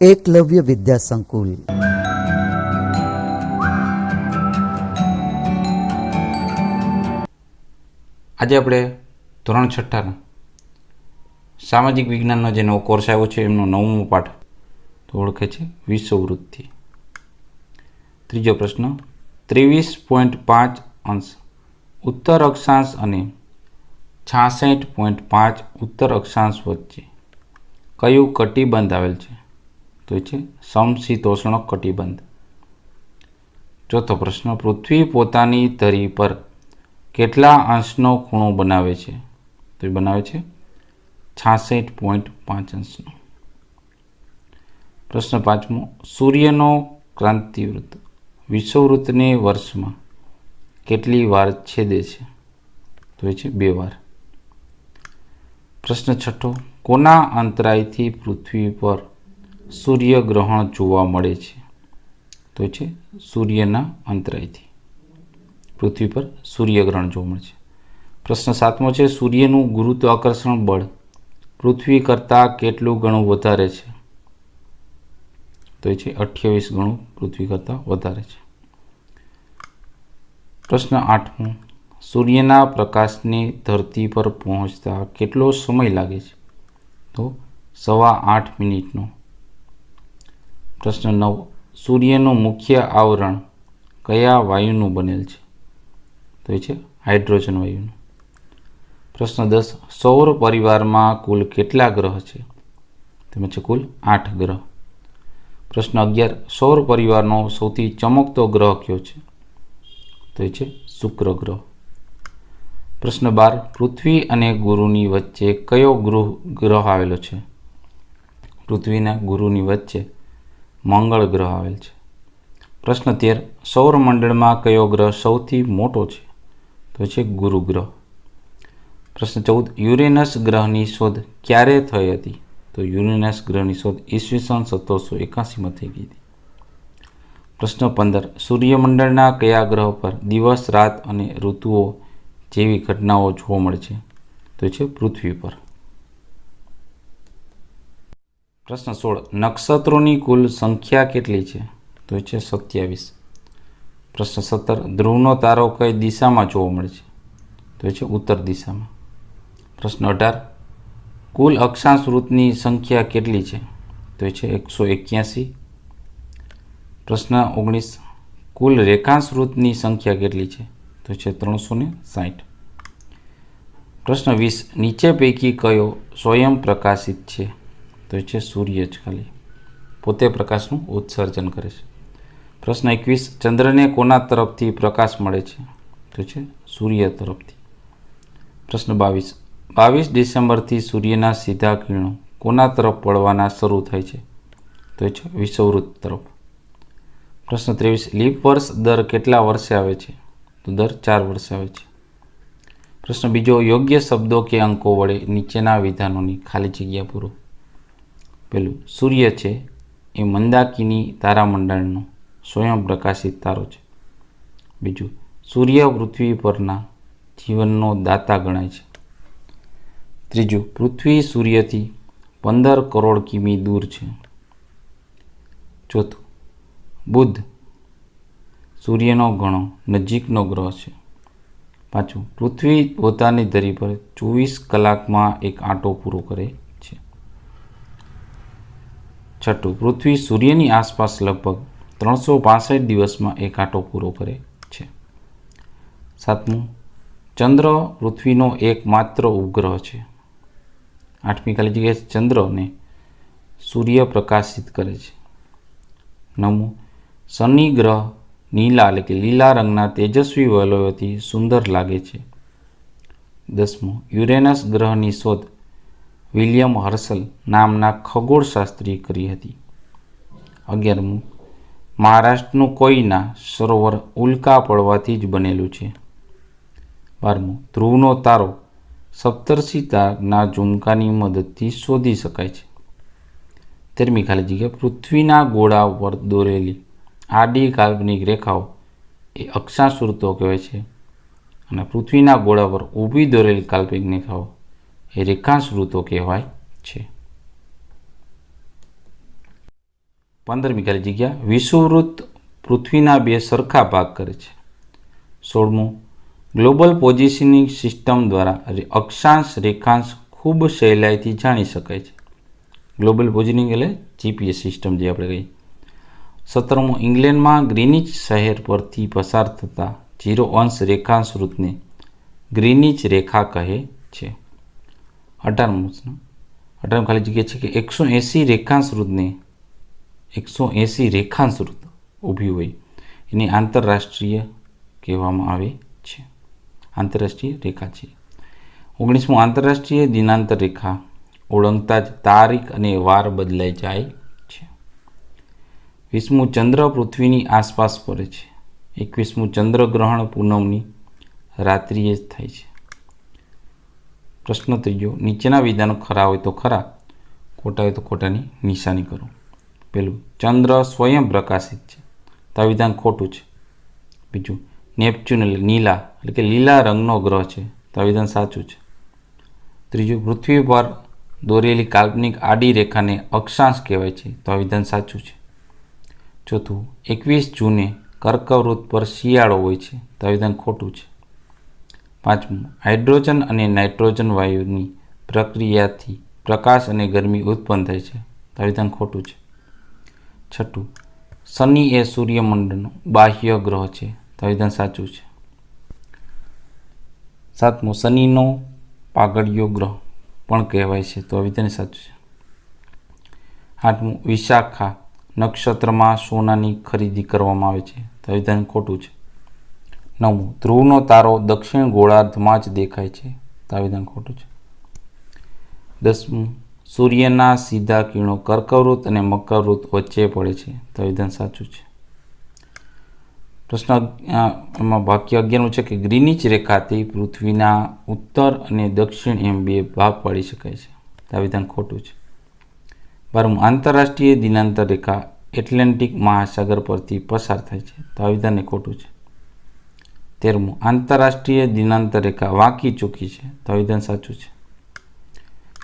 એકલવ્ય વિદ્યા સંકુલ. આજે આપણે ધોરણ 6ના સામાજિક વિજ્ઞાનનો જે નવો કોર્સ આવ્યો છે એમનો 9મો પાઠ તો ઓળખે છે વિષુવવૃત્તિ. ત્રીજો પ્રશ્ન, 23.5 અંશ ઉત્તર અક્ષાંશ અને 66.5 ઉત્તર અક્ષાંશ વચ્ચે કયું કટિબંધ આવેલ છે? તો એ છે સમશીતોષ્ણ કટિબંધ. ચોથો પ્રશ્ન, પૃથ્વી પોતાની ધરી પર કેટલા અંશનો ખૂણો બનાવે છે? તો એ બનાવે છે 66.5 અંશનો. પ્રશ્ન પાંચમો, સૂર્યનો ક્રાંતિવૃત્ત વિષુવવૃત્તને વર્ષમાં કેટલી વાર છેદે છે? તો એ છે 2 વાર. પ્રશ્ન છઠ્ઠો, કોના અંતરાયથી પૃથ્વી પર સૂર્યગ્રહણ જોવા મળે છે? તો એ છે સૂર્યના અંતરાયથી પૃથ્વી પર સૂર્યગ્રહણ જોવા મળે છે. પ્રશ્ન સાતમો છે, સૂર્યનું ગુરુત્વાકર્ષણ બળ પૃથ્વી કરતાં કેટલું ગણું વધારે છે? તો એ છે 28 ગણું પૃથ્વી કરતાં વધારે છે. પ્રશ્ન આઠમો, સૂર્યના પ્રકાશને ધરતી પર પહોંચતા કેટલો સમય લાગે છે? તો 8.25 મિનિટનો. પ્રશ્ન 9, સૂર્યનું મુખ્ય આવરણ કયા વાયુનું બનેલ છે? તો એ છે હાઇડ્રોજન વાયુનું. પ્રશ્ન 10, સૌર પરિવારમાં કુલ કેટલા ગ્રહ છે? તેમાં છે કુલ 8 ગ્રહ. પ્રશ્ન 11, સૌર પરિવારનો સૌથી ચમકતો ગ્રહ કયો છે? તો એ છે શુક્ર ગ્રહ. પ્રશ્ન 12, પૃથ્વી અને ગુરુની વચ્ચે કયો ગ્રહ આવેલો છે? પૃથ્વીના ગુરુની વચ્ચે મંગળ ગ્રહ આવેલ છે. પ્રશ્ન 13, સૌરમંડળમાં કયો ગ્રહ સૌથી મોટો છે? તો છે ગુરુ ગ્રહ. પ્રશ્ન 14, યુરેનસ ગ્રહની શોધ ક્યારે થઈ હતી? તો યુરેનસ ગ્રહની શોધ ઈસવીસન 1781માં થઈ ગઈ હતી. પ્રશ્ન 15, સૂર્યમંડળના કયા ગ્રહ પર દિવસ રાત અને ઋતુઓ જેવી ઘટનાઓ જોવા મળે છે? તો છે પૃથ્વી પર. પ્રશ્ન 16, નક્ષત્રોની કુલ સંખ્યા કેટલી છે? તો છે 27. પ્રશ્ન 17, ધ્રુવનો તારો કઈ દિશામાં જોવા મળે છે? તો છે ઉત્તર દિશામાં. પ્રશ્ન 18, કુલ અક્ષાંશ વૃત્તની સંખ્યા કેટલી છે? તો છે 181. પ્રશ્ન 19, કુલ રેખાંશ વૃત્તની સંખ્યા કેટલી છે? તો છે 360. પ્રશ્ન 20, નીચે પૈકી કયો સ્વયં પ્રકાશિત છે? તો છે સૂર્ય જ ખાલી પોતે પ્રકાશનું ઉત્સર્જન કરે છે. પ્રશ્ન 21, ચંદ્રને કોના તરફથી પ્રકાશ મળે છે? તો છે સૂર્ય તરફથી. પ્રશ્ન 22 ડિસેમ્બરથી સૂર્યના સીધા કિરણો કોના તરફ પડવાના શરૂ થાય છે? તો છે વિષુવવૃત્ત તરફ. પ્રશ્ન 23, લીપ વર્ષ દર કેટલા વર્ષે આવે છે? તો દર 4 વર્ષે આવે છે. પ્રશ્ન બીજો, યોગ્ય શબ્દો કે અંકો વડે નીચેના વિધાનોની ખાલી જગ્યા પૂરો. પહેલું, સૂર્ય છે એ મંદાકિની તારામંડળનો સ્વયં પ્રકાશિત તારો છે. બીજું, સૂર્ય પૃથ્વી પરના જીવનનો દાતા ગણાય છે. ત્રીજું, પૃથ્વી સૂર્યથી 15 કરોડ કિમી દૂર છે. ચોથું, બુધ સૂર્યનો ઘણો નજીકનો ગ્રહ છે. પાંચમું, પૃથ્વી પોતાની ધરી પર 24 કલાકમાં એક આંટો પૂરો કરે છે. છઠ્ઠું, પૃથ્વી સૂર્યની આસપાસ લગભગ 365 દિવસમાં એક આંટો પૂરો કરે છે. સાતમું, ચંદ્ર પૃથ્વીનો એકમાત્ર ઉપગ્રહ છે. આઠમી ખાલી જગ્યાએ ચંદ્રને સૂર્ય પ્રકાશિત કરે છે. નવમું, શનિ ગ્રહ નીલા એટલે કે લીલા રંગના તેજસ્વી વલયોથી સુંદર લાગે છે. 10મું, યુરેનસ ગ્રહની શોધ વિલિયમ હર્શલ નામના ખગોળશાસ્ત્રીએ કરી હતી. 11મું, મહારાષ્ટ્રનું કોઈના સરોવર ઉલ્કા પડવાથી જ બનેલું છે. 12મું, ધ્રુવનો તારો સપ્તર્ષિ તારાના ઝુમકાની મદદથી શોધી શકાય છે. 13મી ખાલી જગ્યા, પૃથ્વીના ગોળા ઉપર દોરેલી આડી કાલ્પનિક રેખાઓ એ અક્ષાંશ વૃત્તો કહેવાય છે અને પૃથ્વીના ગોળા પર ઊભી દોરેલી કાલ્પનિક રેખાઓ એ રેખાંશ વૃત્તો કહેવાય છે. 15મી ખાલી જગ્યા વિષુવવૃત્ત પૃથ્વીના 2 સરખા ભાગ કરે છે. 16મું ગ્લોબલ પોઝિશનિંગ સિસ્ટમ દ્વારા અક્ષાંશ રેખાંશ ખૂબ સહેલાઈથી જાણી શકાય છે. ગ્લોબલ પોઝિશનિંગ એટલે જીપીએસ સિસ્ટમ જે આપણે કહીએ. 17મું ઇંગ્લેન્ડમાં ગ્રીનિચ શહેર પરથી પસાર થતા 0° રેખાંશ વૃત્તને ગ્રીનિચ રેખા કહે છે. 18મું ખાલી જગ્યા છે કે 180 રેખાંશ વૃત્તને 180 રેખાંશ વૃત્ત ઊભી હોય એની આંતરરાષ્ટ્રીય કહેવામાં આવે છે. આંતરરાષ્ટ્રીય રેખા છે. 19મું આંતરરાષ્ટ્રીય દિનાંતર રેખા ઓળંગતા જ તારીખ અને વાર બદલાઈ જાય છે. 20મું ચંદ્ર પૃથ્વીની આસપાસ ફરે છે. 21મું ચંદ્રગ્રહણ પૂનમની રાત્રિએ જ થાય છે. પ્રશ્ન 3 નીચેના વિધાનો ખરા હોય તો ખરા, ખોટા હોય તો ખોટાની નિશાની કરો. પહેલું ચંદ્ર સ્વયં પ્રકાશિત છે તો આ વિધાન ખોટું છે. બીજું નેપચ્યુન એટલે નીલા એટલે કે લીલા રંગનો ગ્રહ છે તો આ વિધાન સાચું છે. ત્રીજું પૃથ્વી પર દોરેલી કાલ્પનિક આડી રેખાને અક્ષાંશ કહેવાય છે તો આ વિધાન સાચું છે. ચોથું 21 જૂને કર્કવૃત્ત પર શિયાળો હોય છે તો આ વિધાન ખોટું છે. પાંચમું હાઇડ્રોજન અને નાઇટ્રોજન વાયુની પ્રક્રિયાથી પ્રકાશ અને ગરમી ઉત્પન્ન થાય છે તો આ વિધાન ખોટું છે. છઠ્ઠું શનિ એ સૂર્યમંડળનો બાહ્ય ગ્રહ છે તો આ વિધાન સાચું છે. સાતમું શનિનો પાગડિયો ગ્રહ પણ કહેવાય છે તો આ વિધાન સાચું છે. આઠમું વિશાખા નક્ષત્રમાં સોનાની ખરીદી કરવામાં આવે છે તો આ વિધાન ખોટું છે. નવમું ધ્રુવનો તારો દક્ષિણ ગોળાર્ધમાં જ દેખાય છે તો આ વિધાન ખોટું છે. 10મું સૂર્યના સીધા કિરણો કર્કવૃત્ત અને મકરવૃત્ત વચ્ચે પડે છે તો આ વિધાન સાચું છે. પ્રશ્ન એમાં વાક્ય 11નું છે કે ગ્રીનિચ રેખાથી પૃથ્વીના ઉત્તર અને દક્ષિણ એમ 2 ભાગ પાડી શકાય છે તો આ વિધાન ખોટું છે. 12મું આંતરરાષ્ટ્રીય દિનાંતર રેખા એટલાન્ટિક મહાસાગર પરથી પસાર થાય છે તો આ વિધાન ખોટું છે. 13મું આંતરરાષ્ટ્રીય દિનાંતર રેખા વાંકી ચૂકી છે તો આ વિધાન સાચું છે.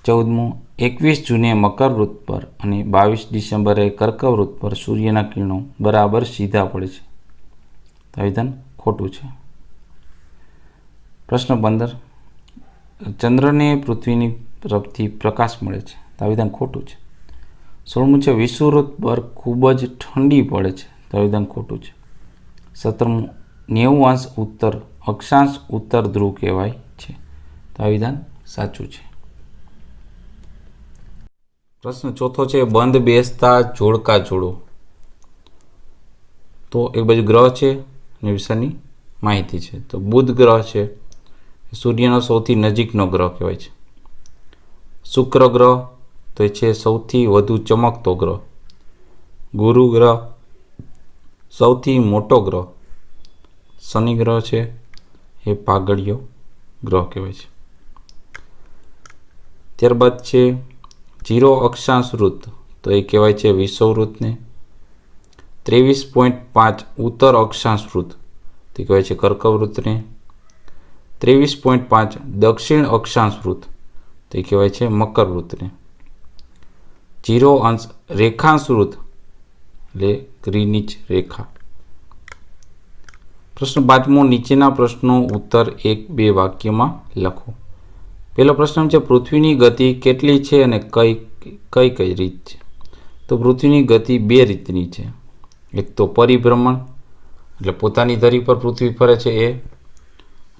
14મું 21 જૂને મકરવૃત્ત પર અને 22 ડિસેમ્બરે કર્કવૃત્ત પર સૂર્યના કિરણો બરાબર સીધા પડે છે તો આ વિધાન ખોટું છે. પ્રશ્ન 15 ચંદ્રને પૃથ્વીની તરફથી પ્રકાશ મળે છે તો આ વિધાન ખોટું છે. 16મું છે વિષુવવૃત્ત પર ખૂબ જ ઠંડી પડે છે તો આ વિધાન ખોટું છે. 17મું 90° ઉત્તર અક્ષાંશ ઉત્તર ધ્રુવ કહેવાય છે તો આ વિધાન સાચું છે. પ્રશ્ન 4 છે બંધ બેસતા જોડકા જોડો. તો એક બાજુ ગ્રહ છે અને વિષયની માહિતી છે. તો બુધ ગ્રહ છે સૂર્યનો સૌથી નજીકનો ગ્રહ કહેવાય છે. શુક્ર ગ્રહ તો એ છે સૌથી વધુ ચમકતો ગ્રહ. ગુરુ ગ્રહ સૌથી મોટો ગ્રહ. શનિ ગ્રહ છે એ પાગડિયો ગ્રહ કહેવાય છે. ત્યારબાદ છે 0 અક્ષાંશ વૃત્ત તો એ કહેવાય છે વિષુવવૃત્તને. 23.5 ઉત્તર અક્ષાંશ વૃત્ત તે કહેવાય છે કર્કવૃત્તને. 23.5 દક્ષિણ અક્ષાંશ વૃત્ત તે કહેવાય છે મકરવૃત્તને. 0° રેખાંશ વૃત્ત એટલે ગ્રીનિચ રેખા. પ્રશ્ન 5મો નીચેના પ્રશ્નો ઉત્તર 1-2 વાક્યમાં લખો. પહેલો પ્રશ્ન છે પૃથ્વીની ગતિ કેટલી છે અને કઈ રીત છે. તો પૃથ્વીની ગતિ 2 રીતની છે. એક તો પરિભ્રમણ એટલે પોતાની ધરી પર પૃથ્વી ફરે છે એ.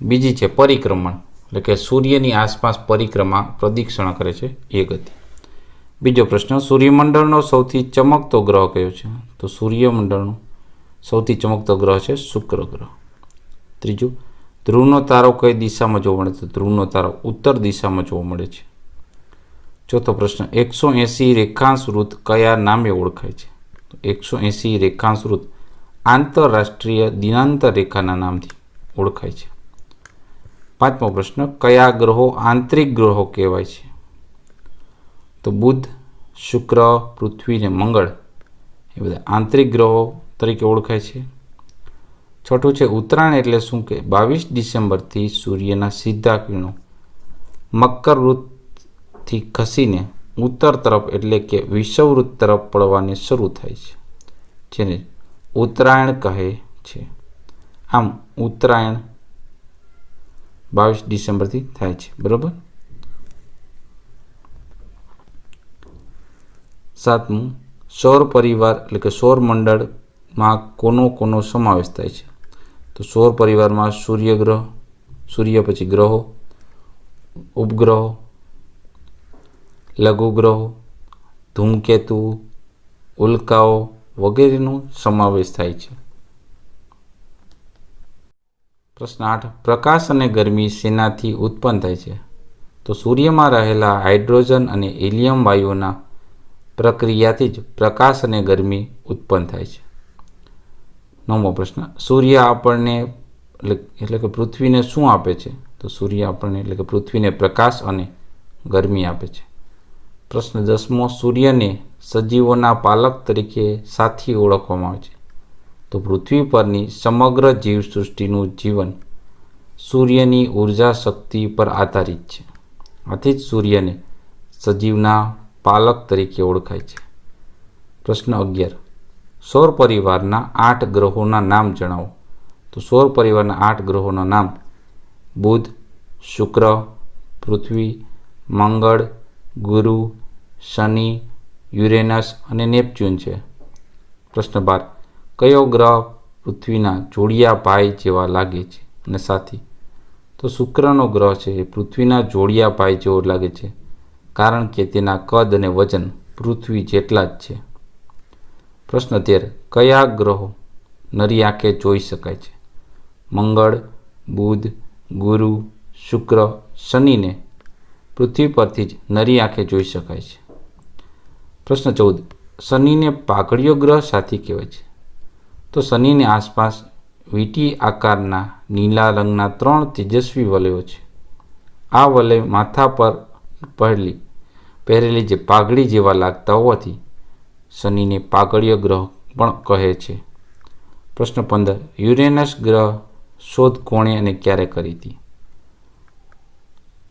બીજી છે પરિક્રમણ એટલે કે સૂર્યની આસપાસ પ્રદક્ષિણા કરે છે એ ગતિ. બીજો પ્રશ્ન સૂર્યમંડળનો સૌથી ચમકતો ગ્રહ કયો છે. તો સૂર્યમંડળનો સૌથી ચમકતો ગ્રહ છે શુક્ર ગ્રહ. ત્રીજું ધ્રુવનો તારો કઈ દિશામાં જોવા મળે. તો ધ્રુવનો તારો ઉત્તર દિશામાં જોવા મળે છે. ચોથો પ્રશ્ન 180 રેખાંશ વૃત્ત કયા નામે ઓળખાય છે. તો 180 રેખાંશ વૃત્ત આંતરરાષ્ટ્રીય દિનાંતર રેખાના નામથી ઓળખાય છે. પાંચમો પ્રશ્ન કયા ગ્રહો આંતરિક ગ્રહો કહેવાય છે. તો બુધ શુક્ર પૃથ્વી અને મંગળ એ બધા આંતરિક ગ્રહો તરીકે ઓળખાય છે. છઠ્ઠું છે ઉત્તરાયણ એટલે શું કે 22 ડિસેમ્બરથી સૂર્યના સીધા કિરણો મકરવૃત્તથી ખસીને ઉત્તર તરફ એટલે કે વિષુવવૃત્ત તરફ પડવાને શરૂ થાય છે, જેને ઉત્તરાયણ કહે છે. આમ ઉત્તરાયણ 22 ડિસેમ્બરથી થાય છે. બરાબર. 7મું, સૌર પરિવાર એટલે કે સૌર મંડળમાં કોનો સમાવેશ થાય છે? તો સૌર પરિવારમાં સૂર્યગ્રહ, સૂર્ય પછી ગ્રહો, ઉપગ્રહો, લઘુગ્રહો, ધૂમકેતુ, ઉલ્કાઓ વગેરેનો સમાવેશ થાય છે. પ્રશ્ન 8, પ્રકાશ અને ગરમી શેનાથી ઉત્પન્ન થાય છે? તો સૂર્યમાં રહેલા હાઇડ્રોજન અને હિલિયમ વાયુઓના પ્રક્રિયાથી જ પ્રકાશ અને ગરમી ઉત્પન્ન થાય છે. 9મો પ્રશ્ન, સૂર્ય આપણને એટલે કે પૃથ્વીને શું આપે છે? તો સૂર્ય આપણને એટલે કે પૃથ્વીને પ્રકાશ અને ગરમી આપે છે. પ્રશ્ન 10મો, સૂર્યને સજીવોના પાલક તરીકે સાથી ઓળખવામાં આવે છે? તો પૃથ્વી પરની સમગ્ર જીવસૃષ્ટિનું જીવન સૂર્યની ઉર્જા શક્તિ પર આધારિત છે. આથી જ સૂર્યને સજીવના પાલક તરીકે ઓળખાય છે. પ્રશ્ન 11, સૌર પરિવારના 8 ગ્રહોના નામ જણાવો. તો સૌર પરિવારના 8 ગ્રહોના નામ બુધ, શુક્ર, પૃથ્વી, મંગળ, ગુરુ, શનિ, યુરેનસ અને નેપચ્યુન છે. પ્રશ્ન 12, કયો ગ્રહ પૃથ્વીના જોડિયા ભાઈ જેવા લાગે છે અને સાથી? તો શુક્રનો ગ્રહ છે એ પૃથ્વીના જોડિયા ભાઈ જેવો લાગે છે, કારણ કે તેના કદ અને વજન પૃથ્વી જેટલા જ છે. પ્રશ્ન 13, કયા ગ્રહો નરી આંખે જોઈ શકાય છે? મંગળ, બુધ, ગુરુ, શુક્ર, શનિને પૃથ્વી પરથી જ નરી આંખે જોઈ શકાય છે. પ્રશ્ન 14, શનિને પાઘડિયો ગ્રહ સાથી કહેવાય છે? તો શનિની આસપાસ વીંટી આકારના નીલા રંગના 3 તેજસ્વી વલયો છે. આ વલય માથા પર પહેરેલી જે પાઘડી જેવા લાગતા હોવાથી શનિને પાઘડિયો ગ્રહ પણ કહે છે. પ્રશ્ન 15, યુરેનસ ગ્રહ શોધ કોણે અને ક્યારે કરી હતી?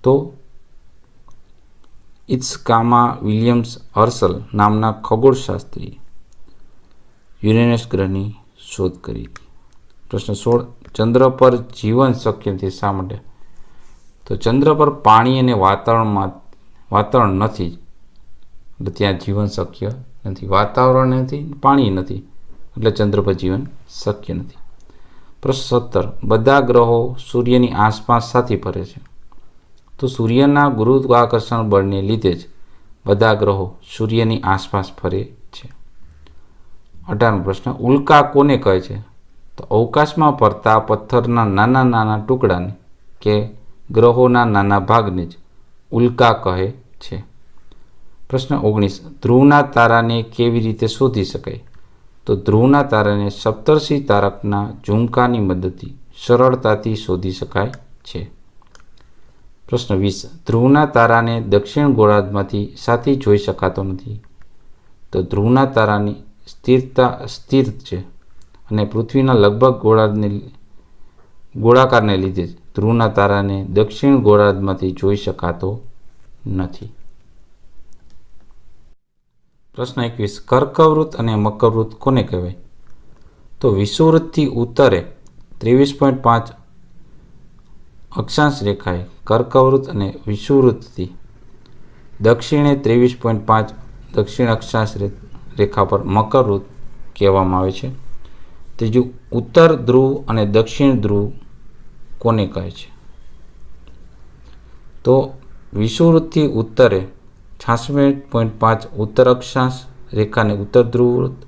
તો ઇત્સકામા વિલિયમ્સ હર્સલ નામના ખગોળશાસ્ત્રીએ યુરેનસ ગ્રહની શોધ કરી હતી. પ્રશ્ન 16, ચંદ્ર પર જીવન શક્ય નથી શા માટે? તો ચંદ્ર પર પાણી અને વાતાવરણ નથી, એટલે ત્યાં જીવન શક્ય નથી. વાતાવરણ નથી, પાણી નથી, એટલે ચંદ્ર પર જીવન શક્ય નથી. પ્રશ્ન 17, બધા ગ્રહો સૂર્યની આસપાસ સાથી ફરે છે? તો સૂર્યના ગુરુત્વાકર્ષણ બળને લીધે જ બધા ગ્રહો સૂર્યની આસપાસ ફરે છે. 18મો પ્રશ્ન, ઉલ્કા કોને કહે છે? તો અવકાશમાં ફરતા પથ્થરના નાના નાના ટુકડાને કે ગ્રહોના નાના ભાગને જ ઉલ્કા કહે છે. પ્રશ્ન 19, ધ્રુવના તારાને કેવી રીતે શોધી શકાય? તો ધ્રુવના તારાને સપ્તર્ષિ તારકના ઝુમકાની મદદથી સરળતાથી શોધી શકાય છે. પ્રશ્ન 20, ધ્રુવના તારાને દક્ષિણ ગોળાર્ધમાંથી સાથી જોઈ શકાતો નથી? તો ધ્રુવના તારાની સ્થિર છે અને પૃથ્વીના લગભગ ગોળાકારને લીધે જ ધ્રુવના તારાને દક્ષિણ ગોળાર્ધમાંથી જોઈ શકાતો નથી. પ્રશ્ન 21, કર્કવૃત્ત અને મકરવૃત્ત કોને કહેવાય? તો વિષુવવૃત્તથી ઉત્તરે 23.5 અક્ષાંશ રેખાએ કર્કવૃત્ત અને વિષુવવૃત્તથી દક્ષિણે 23.5 દક્ષિણ અક્ષાંશ રેખા પર મકરવૃત્ત કહેવામાં આવે છે. ત્રીજું, ઉત્તર ધ્રુવ અને દક્ષિણ ધ્રુવ કોને કહે છે? તો વિષુવવૃત્તથી ઉત્તરે 66.5 ઉત્તર અક્ષાંશ રેખાને ઉત્તર ધ્રુવવૃત્ત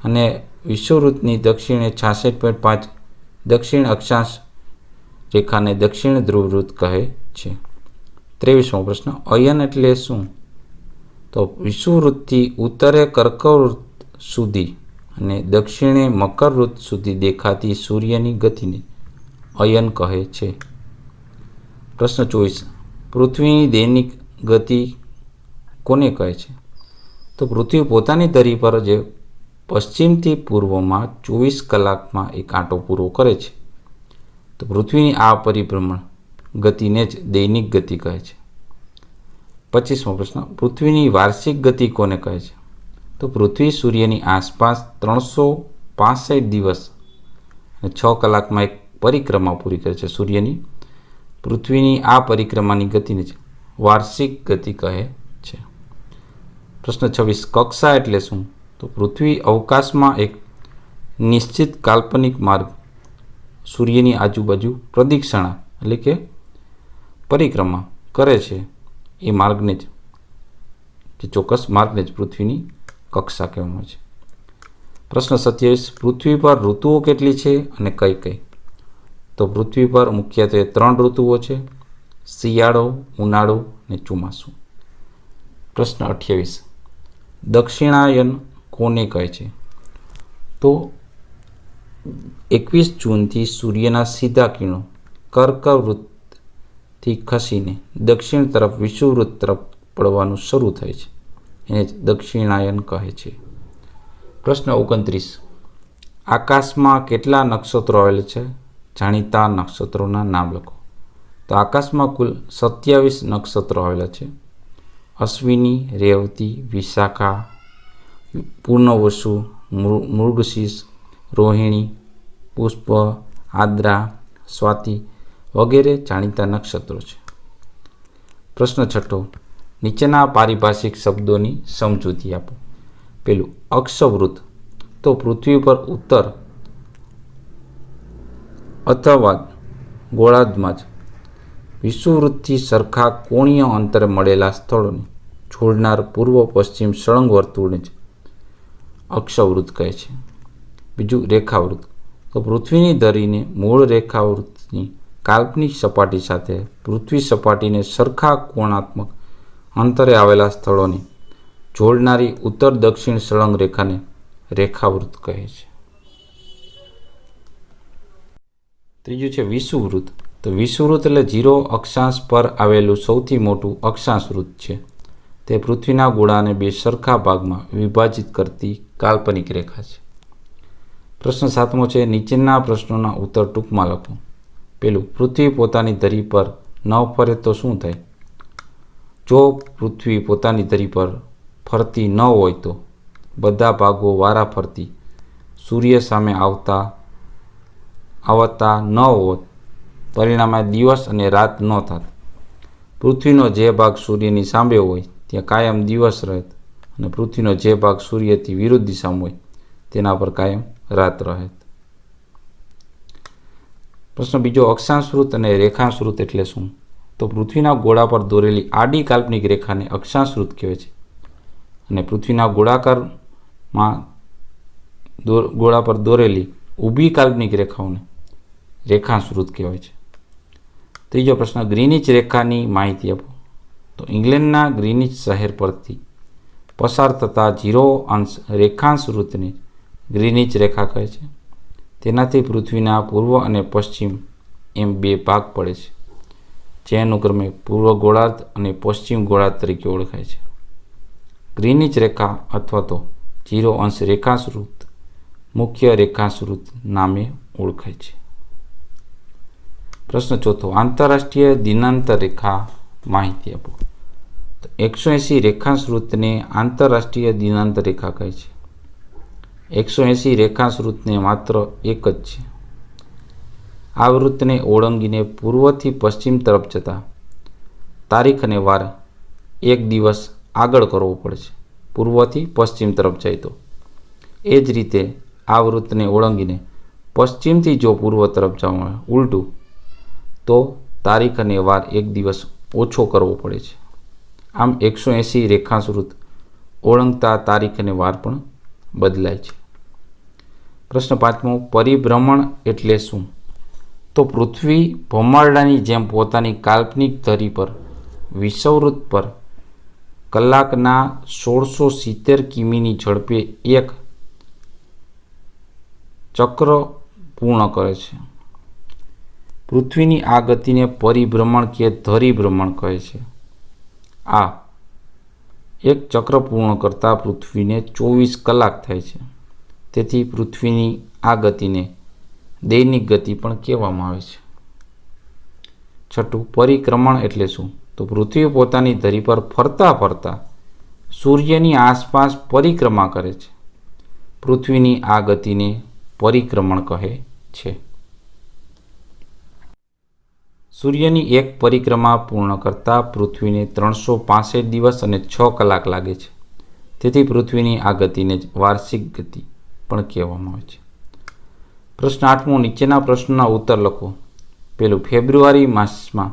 અને વિષુવવૃત્તની દક્ષિણે 66.5 દક્ષિણ અક્ષાંશ રેખાને દક્ષિણ ધ્રુવવૃત્ત કહે છે. 23મો પ્રશ્ન, અયન એટલે શું? તો વિષુવવૃત્તથી ઉત્તરે કર્કવૃત્ત સુધી અને દક્ષિણે મકરવૃત્ત સુધી દેખાતી સૂર્યની ગતિને અયન કહે છે. પ્રશ્ન 24, પૃથ્વીની દૈનિક ગતિ કોને કહે છે? તો પૃથ્વી પોતાની ધરી પર જે પશ્ચિમથી પૂર્વમાં 24 કલાકમાં એક આંટો પૂરો કરે છે, તો પૃથ્વીની આ પરિભ્રમણ ગતિને જ દૈનિક ગતિ કહે છે. 25મો પ્રશ્ન, પૃથ્વીની વાર્ષિક ગતિ કોને કહે છે? તો પૃથ્વી સૂર્યની આસપાસ 365 દિવસ અને 6 કલાકમાં એક પરિક્રમા પૂરી કરે છે સૂર્યની. પૃથ્વીની આ પરિક્રમાની ગતિને જ વાર્ષિક ગતિ કહે છે. પ્રશ્ન 26, કક્ષા એટલે શું? તો પૃથ્વી અવકાશમાં એક નિશ્ચિત કાલ્પનિક માર્ગ સૂર્યની આજુબાજુ પ્રદક્ષિણા એટલે કે પરિક્રમા કરે છે એ માર્ગને જ, જે ચોક્કસ માર્ગને જ પૃથ્વીની કક્ષા કહેવામાં આવે છે. પ્રશ્ન 27, પૃથ્વી પર ઋતુઓ કેટલી છે અને કઈ કઈ? તો પૃથ્વી પર મુખ્યત્વે 3 ઋતુઓ છે, શિયાળો, ઉનાળો અને ચોમાસું. પ્રશ્ન 28, દક્ષિણાયન કોને કહે છે? તો 21 જૂનથી સૂર્યના સીધા કિરણો કર્કવૃત્તથી ખસીને દક્ષિણ તરફ વિષુવવૃત્ત તરફ પડવાનું શરૂ થાય છે, એને જ દક્ષિણાયન કહે છે. પ્રશ્ન 29, આકાશમાં કેટલા નક્ષત્રો આવેલા છે? જાણીતા નક્ષત્રોના નામ લખો. તો આકાશમાં કુલ 27 નક્ષત્રો આવેલા છે. અશ્વિની, રેવતી, વિશાખા, પૂર્ણવસુ, મૃગશીર્ષ, રોહિણી, પુષ્પ, આદ્રા, સ્વાતિ વગેરે જાણીતા નક્ષત્રો છે. પ્રશ્ન 6, નીચેના પારિભાષિક શબ્દોની સમજૂતી આપો. પેલું, અક્ષવૃત્ત તો પૃથ્વી પર ઉત્તર અથવા ગોળાર્ધમાં જ વિષુવવૃત્તથી સરખા કોણીય અંતરે મળેલા સ્થળોને જોડનાર પૂર્વ પશ્ચિમ સળંગ વર્તુળને જ અક્ષવૃત્ત કહે છે. બીજું, રેખાવૃત્ત તો પૃથ્વીની ધરીને મૂળ રેખાવૃત્તની કાલ્પનિક સપાટી સાથે પૃથ્વી સપાટીને સરખા કોણાત્મક અંતરે આવેલા સ્થળોને જોડનારી ઉત્તર દક્ષિણ સળંગ રેખાને રેખાવૃત્ત કહે છે. ત્રીજું છે વિષુવવૃત્ત. તો વિષુવવૃત્ત એટલે 0 અક્ષાંશ પર આવેલું સૌથી મોટું અક્ષાંશ વૃત્ત છે. તે પૃથ્વીના ગોળાને 2 સરખા ભાગમાં વિભાજિત કરતી કાલ્પનિક રેખા છે. પ્રશ્ન 7મો છે, નીચેના પ્રશ્નોના ઉત્તર ટૂંકમાં લખો. પેલું, પૃથ્વી પોતાની ધરી પર ન ફરે તો શું થાય? જો પૃથ્વી પોતાની ધરી પર ફરતી ન હોય તો બધા ભાગો વારા ફરતી સૂર્ય સામે આવતા ન હોત, પરિણામે દિવસ અને રાત ન થાત. પૃથ્વીનો જે ભાગ સૂર્યની સામે હોય ત્યાં કાયમ દિવસ રહેત અને પૃથ્વીનો જે ભાગ સૂર્યથી વિરુદ્ધ દિશામાં હોય તેના પર કાયમ રાત રહેત. પ્રશ્ન બીજો, અક્ષાંશવૃત્ત અને રેખાંશવૃત્ત એટલે શું? તો પૃથ્વીના ગોળા પર દોરેલી આડી કાલ્પનિક રેખાને અક્ષાંશવૃત્ત કહેવાય છે અને પૃથ્વીના ગોળા પર દોરેલી ઊભી કાલ્પનિક રેખાઓને રેખાંશવૃત્ત કહેવાય છે. ત્રીજો પ્રશ્ન, ગ્રીનિચ રેખાની માહિતી આપો. તો ઇંગ્લેન્ડના ગ્રીનિચ શહેર પરથી પસાર થતા 0° રેખાંશ વૃત્તને ગ્રીનિચ રેખા કહે છે. તેનાથી પૃથ્વીના પૂર્વ અને પશ્ચિમ એમ 2 ભાગ પડે છે, જે અનુક્રમે પૂર્વ ગોળાર્ધ અને પશ્ચિમ ગોળાર્ધ તરીકે ઓળખાય છે. ગ્રીનિચ રેખા અથવા તો 0° રેખાંશ વૃત્ત મુખ્ય રેખાંશ વૃત્ત નામે ઓળખાય છે. પ્રશ્ન 4, આંતરરાષ્ટ્રીય દિનાંતર રેખા માહિતી આપો. તો 180 રેખાંશ વૃત્તને આંતરરાષ્ટ્રીય દિનાંતર રેખા કહે છે. 180 રેખાંશ વૃત્તને માત્ર એક જ છે. આ વૃત્તને ઓળંગીને પૂર્વથી પશ્ચિમ તરફ જતા તારીખ અને વાર એક દિવસ આગળ કરવો પડે છે, પૂર્વથી પશ્ચિમ તરફ જાય તો. એ જ રીતે આ વૃત્તને ઓળંગીને પશ્ચિમથી જો પૂર્વ તરફ જવામાં આવે ઉલટું તો તારીખ અને વાર એક દિવસ ઓછો કરવો પડે છે. આમ 180 રેખાંશ વૃત્ત ઓળંગતા તારીખ અને વાર પણ બદલાય છે. પ્રશ્ન 5મો, પરિભ્રમણ એટલે શું? તો પૃથ્વી ભમરડાની જેમ પોતાની કાલ્પનિક ધરી પર વિષુવવૃત્ત પર કલાકના 1670 કિમીની ઝડપે એક ચક્ર પૂર્ણ કરે છે. પૃથ્વીની આ ગતિને પરિભ્રમણ કે ધરીભ્રમણ કહે છે. આ એક ચક્ર પૂર્ણ કરતાં પૃથ્વીને 24 કલાક થાય છે. તેથી પૃથ્વીની આ ગતિને દૈનિક ગતિ પણ કહેવામાં આવે છે. છઠ્ઠું, પરિક્રમણ એટલે શું? તો તો પૃથ્વી પોતાની ધરી પર ફરતા ફરતા સૂર્યની આસપાસ પરિક્રમા કરે છે. પૃથ્વીની આ ગતિને પરિક્રમણ કહે છે. સૂર્યની એક પરિક્રમા પૂર્ણ કરતાં પૃથ્વીને 365 દિવસ અને 6 કલાક લાગે છે. તેથી પૃથ્વીની આ ગતિને જ વાર્ષિક ગતિ પણ કહેવામાં આવે છે. પ્રશ્ન 8મો, નીચેના પ્રશ્નોના ઉત્તર લખો. પેલું, ફેબ્રુઆરી માસમાં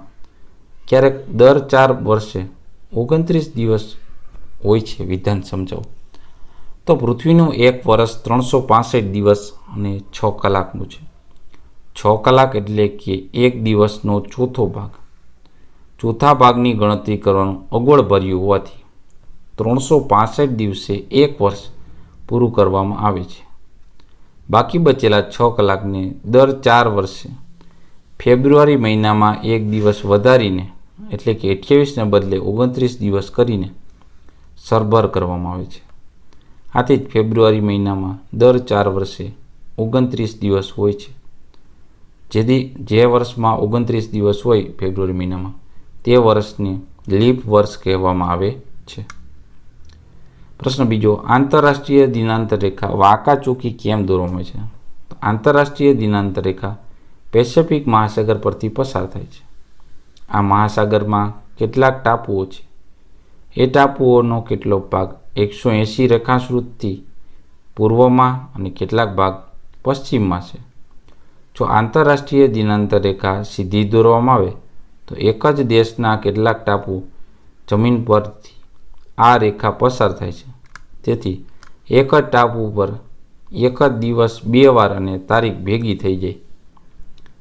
ક્યારેક દર 4 વર્ષે 29 દિવસ હોય છે, વિધાન સમજાવો. તો પૃથ્વીનું એક વર્ષ 365 દિવસ અને 6 કલાકનું છે. 6 કલાક એટલે કે એક દિવસનો ચોથો ભાગ. ચોથા ભાગની ગણતરી કરવાનું અગવડભર્યું હોવાથી 365 દિવસે એક વર્ષ પૂરું કરવામાં આવે છે. બાકી બચેલા 6 કલાકને દર 4 વર્ષે ફેબ્રુઆરી મહિનામાં એક દિવસ વધારીને એટલે કે 28ને બદલે 29 દિવસ કરીને સરભર કરવામાં આવે છે. આથી જ ફેબ્રુઆરી મહિનામાં દર 4 વર્ષે 29 દિવસ હોય છે. જેથી જે વર્ષમાં 29 દિવસ હોય ફેબ્રુઆરી મહિનામાં તે વર્ષને લીપ વર્ષ કહેવામાં આવે છે. પ્રશ્ન બીજો, આંતરરાષ્ટ્રીય દિનાંતર રેખા વાંકાચૂકી કેમ દોરવામાં આવે છે? આંતરરાષ્ટ્રીય દિનાંતર રેખા પેસિફિક મહાસાગર પરથી પસાર થાય છે. આ મહાસાગરમાં કેટલાક ટાપુઓ છે. એ ટાપુઓનો કેટલોક ભાગ 180 રેખાંશવૃત્તથી પૂર્વમાં અને કેટલાક ભાગ પશ્ચિમમાં છે. જો આંતરરાષ્ટ્રીય દિનાંતર રેખા સીધી દોરવામાં આવે તો એક જ દેશના કેટલાક ટાપુ જમીન પરથી આ રેખા પસાર થાય છે. તેથી એક જ ટાપુ પર એક જ દિવસ 2 વાર અને તારીખ ભેગી થઈ જાય.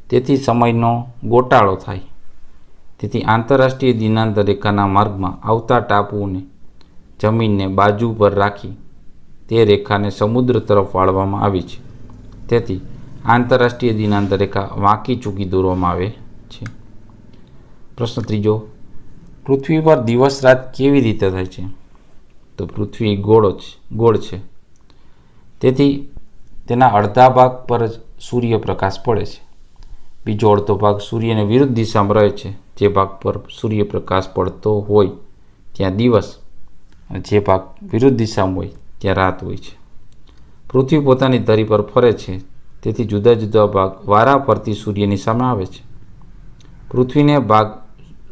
તેથી સમયનો ગોટાળો થાય. તેથી આંતરરાષ્ટ્રીય દિનાંતર રેખાના માર્ગમાં આવતા ટાપુઓને જમીનને બાજુ પર રાખી તે રેખાને સમુદ્ર તરફ વાળવામાં આવી છે. તેથી આંતરરાષ્ટ્રીય દિનાંતર રેખા વાંકી ચૂકી દોરવામાં આવે છે. પ્રશ્ન ત્રીજો, પૃથ્વી પર દિવસ રાત કેવી રીતે થાય છે? તો પૃથ્વી ગોળ છે. તેથી તેના અડધા ભાગ પર જ સૂર્યપ્રકાશ પડે છે. બીજો અડધો ભાગ સૂર્યને વિરુદ્ધ દિશામાં રહે છે. જે ભાગ પર સૂર્યપ્રકાશ પડતો હોય ત્યાં દિવસ અને જે ભાગ વિરુદ્ધ દિશામાં હોય ત્યાં રાત હોય છે. પૃથ્વી પોતાની ધરી પર ફરે છે. તેથી જુદા જુદા ભાગ વારા ફરતી સૂર્યની સામે આવે છે. પૃથ્વીને ભાગ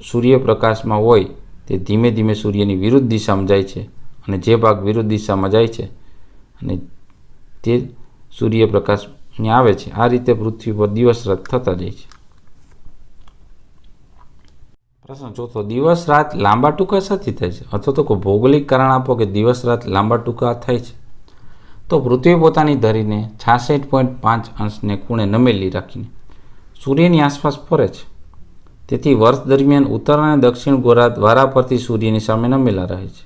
સૂર્યપ્રકાશમાં હોય તે ધીમે ધીમે સૂર્યની વિરુદ્ધ દિશામાં જાય છે અને જે ભાગ વિરુદ્ધ દિશામાં જાય છે અને તે સૂર્યપ્રકાશને આવે છે. આ રીતે પૃથ્વી પર દિવસ રાત થતા જાય છે. પ્રશ્ન ચોથો, દિવસ રાત લાંબા ટૂંકા શાથી થાય છે? અથવા તો કોઈ ભૌગોલિક કારણ આપો કે દિવસ રાત લાંબા ટૂંકા થાય છે. તો પૃથ્વી પોતાની ધરીને 66.5 અંશને ખૂણે નમેલી રાખીને સૂર્યની આસપાસ ફરે છે. તેથી વર્ષ દરમિયાન ઉત્તર અને દક્ષિણ ગોળાર્ધ વારા ફરતી સૂર્યની સામે નમેલા રહે છે.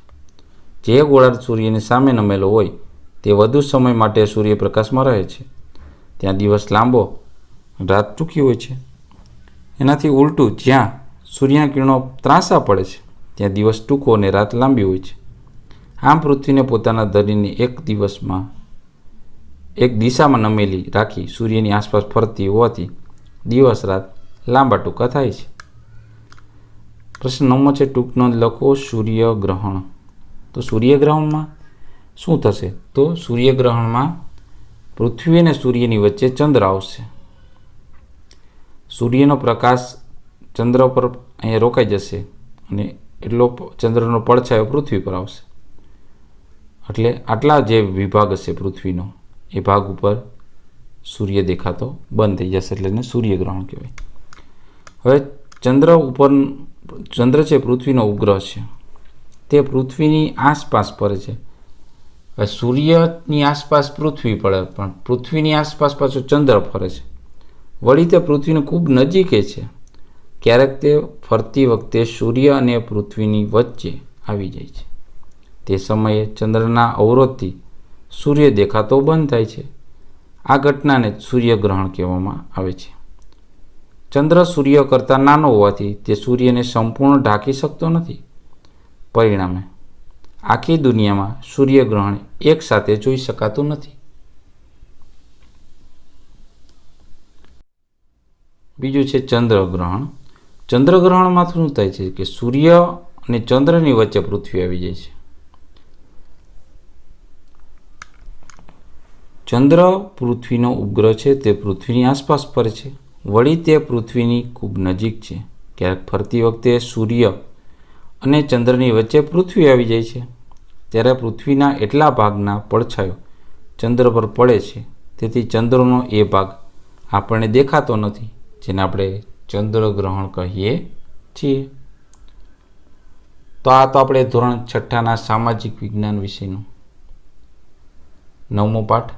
જે ગોળાર્ધ સૂર્યની સામે નમેલો હોય તે વધુ સમય માટે સૂર્યપ્રકાશમાં રહે છે. ત્યાં દિવસ લાંબો, રાત ટૂંકી હોય છે. એનાથી ઉલટું, જ્યાં સૂર્યના કિરણો ત્રાંસા પડે છે ત્યાં દિવસ ટૂંકો અને રાત લાંબી હોય છે. આમ પૃથ્વીને પોતાના ધરીને એક દિશામાં નમેલી રાખી સૂર્યની આસપાસ ફરતી હોવાથી દિવસ રાત લાંબા ટૂંકા થાય છે. પ્રશ્ન 9મો છે, ટૂંક નોંધ લખો. સૂર્યગ્રહણ. તો સૂર્યગ્રહણમાં શું થશે? તો સૂર્યગ્રહણમાં પૃથ્વી અને સૂર્યની વચ્ચે ચંદ્ર આવશે. સૂર્યનો પ્રકાશ ચંદ્ર પર અહીંયા રોકાઈ જશે અને એટલો ચંદ્રનો પડછાયો પૃથ્વી પર આવશે. એટલે આટલા જે વિભાગ હશે પૃથ્વીનો એ ભાગ ઉપર સૂર્ય દેખાતો બંધ થઈ જશે. એટલે એને સૂર્યગ્રહણ કહેવાય. હવે ચંદ્ર છે પૃથ્વીનો ઉપગ્રહ છે. તે પૃથ્વીની આસપાસ ફરે છે. હવે સૂર્યની આસપાસ પૃથ્વી પડે પણ પૃથ્વીની આસપાસ પાછો ચંદ્ર ફરે છે. વળી તે પૃથ્વીને ખૂબ નજીકે છે. ક્યારેક તે ફરતી વખતે સૂર્ય અને પૃથ્વીની વચ્ચે આવી જાય છે. તે સમયે ચંદ્રના અવરોધથી સૂર્ય દેખાતો બંધ થાય છે. આ ઘટનાને સૂર્યગ્રહણ કહેવામાં આવે છે. ચંદ્ર સૂર્ય કરતાં નાનો હોવાથી તે સૂર્યને સંપૂર્ણ ઢાંકી શકતો નથી. પરિણામે આખી દુનિયામાં સૂર્યગ્રહણ એક સાથે જોઈ શકાતું નથી. બીજું છે ચંદ્રગ્રહણ. ચંદ્રગ્રહણમાં શું થાય છે કે સૂર્ય અને ચંદ્રની વચ્ચે પૃથ્વી આવી જાય છે. ચંદ્ર પૃથ્વીનો ઉપગ્રહ છે તે પૃથ્વીની આસપાસ ફરે છે, વળી તે પૃથ્વીની ખૂબ નજીક છે. ક્યારેક ફરતી વખતે સૂર્ય અને ચંદ્રની વચ્ચે પૃથ્વી આવી જાય છે, ત્યારે પૃથ્વીના એટલા ભાગના પડછાયો ચંદ્ર પર પડે છે, તેથી ચંદ્રનો એ ભાગ આપણને દેખાતો નથી, જેને આપણે ચંદ્રગ્રહણ કહીએ છીએ. તો આ તો આપણે ધોરણ 6ના સામાજિક વિજ્ઞાન વિષયનો 9મો પાઠ